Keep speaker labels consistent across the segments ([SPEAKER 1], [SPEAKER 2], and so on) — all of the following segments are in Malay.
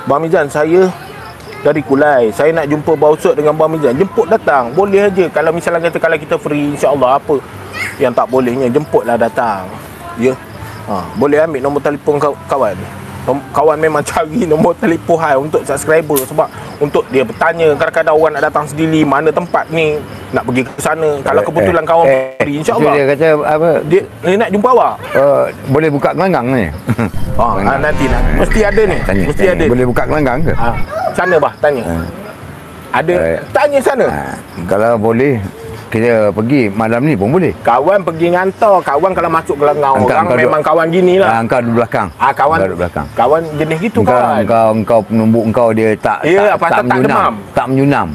[SPEAKER 1] Bang Mizan, saya dari Kulai. Saya nak jumpa Bausut dengan Bang Mizan. Jemput datang. Boleh aja. Kalau misalnya kata kalau kita free, insya-Allah apa yang tak bolehnya, jemputlah datang. Ya. Boleh ambil nombor telefon kawan. Kawan memang cari nombor telefon high untuk subscriber, sebab untuk dia bertanya, kadang-kadang orang nak datang sendiri, mana tempat ni, nak pergi ke sana. Kalau kebetulan kawan free, insya-Allah.
[SPEAKER 2] Dia kata apa? Dia
[SPEAKER 1] nak jumpa awak.
[SPEAKER 2] Boleh buka gelanggang ni.
[SPEAKER 1] Nanti mesti ada ni. Mesti ada.
[SPEAKER 2] Boleh buka gelanggang ke?
[SPEAKER 1] Sana bah, tanya. Ada tanya sana.
[SPEAKER 2] Kalau boleh kita pergi malam ni pun boleh.
[SPEAKER 1] Kawan pergi ngantar. Kawan kalau masuk gelanggang orang memang kawan gini lah.
[SPEAKER 2] Engkau duduk belakang.
[SPEAKER 1] Kawan
[SPEAKER 2] duduk belakang. Kawan
[SPEAKER 1] jenis gitu kawan.
[SPEAKER 2] Engkau penumbuk engkau dia tak menyunam. Tak menyunam.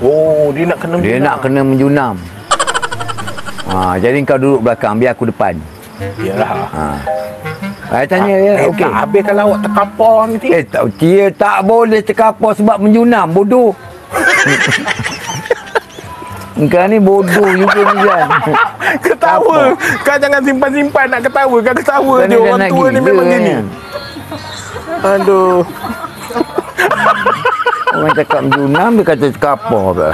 [SPEAKER 1] Oh, dia nak kena
[SPEAKER 2] Dia nak kena menyunam. Jadi engkau duduk belakang, biar aku depan.
[SPEAKER 1] Yalah.
[SPEAKER 2] Saya tanya ya, okey.
[SPEAKER 1] Habis kalau awak terkapar nanti.
[SPEAKER 2] Dia tak boleh terkapar sebab menyunam, bodoh. Engkau ni bodoh juga Mizan.
[SPEAKER 1] Ketawa. Kau jangan simpan-simpan nak ketawa. Kau ketawa je, orang tua ni memang gini. Aduh.
[SPEAKER 2] Orang cakap menyunam, dia kata terkapar ke?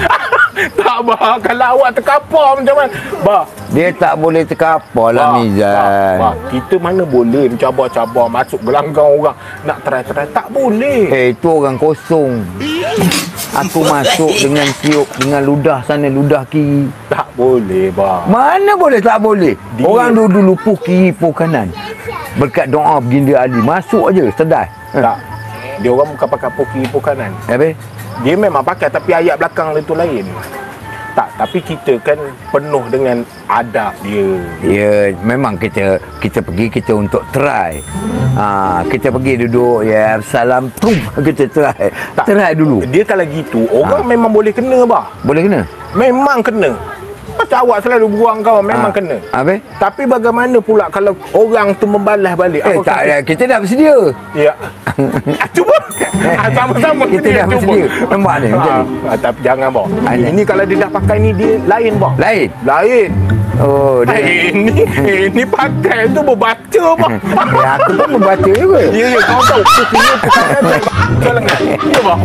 [SPEAKER 1] Tak bah, kalau awak terkapar macam mana? Bah,
[SPEAKER 2] dia tak boleh terkapar lah Mizan.
[SPEAKER 1] Bah, kita mana boleh mencabar-cabar masuk gelanggang orang nak try-try. Tak boleh.
[SPEAKER 2] Itu orang kosong. Aku masuk dengan siup, dengan ludah sana, ludah kiri.
[SPEAKER 1] Tak boleh, bah.
[SPEAKER 2] Mana boleh tak boleh? Orang dulu puh kiri, puh kanan. Berkat doa baginda Ali, masuk aja, sedar.
[SPEAKER 1] Tak. Dia orang bukan pakai puh kiri, puh kanan.
[SPEAKER 2] Habis?
[SPEAKER 1] Dia memang pakai, tapi ayat belakang itu lain. Tak, tapi kita kan penuh dengan adab dia.
[SPEAKER 2] Ya, memang kita pergi kita untuk try. Kita pergi duduk, ya, salam, kita try. Tak, try dulu.
[SPEAKER 1] Dia kalau gitu, orang memang boleh kena, bah.
[SPEAKER 2] Boleh kena?
[SPEAKER 1] Memang kena. Macam awak selalu buang kawan, memang kena.
[SPEAKER 2] Habis?
[SPEAKER 1] Tapi bagaimana pula kalau orang tu membalas balik?
[SPEAKER 2] Kita dah bersedia.
[SPEAKER 1] Ya. Cuba. Sama-sama
[SPEAKER 2] kita dah bersedia. Nampak ni macam ni.
[SPEAKER 1] Tapi jangan, bah. Ini kalau dia dah pakai ni, dia lain, bah. Lain.
[SPEAKER 2] Oh, dia.
[SPEAKER 1] Ini pakai tu berbaca, bah.
[SPEAKER 2] Aku pun membaca juga.
[SPEAKER 1] Ya, kau tahu. Kau lengan. Ya, bah.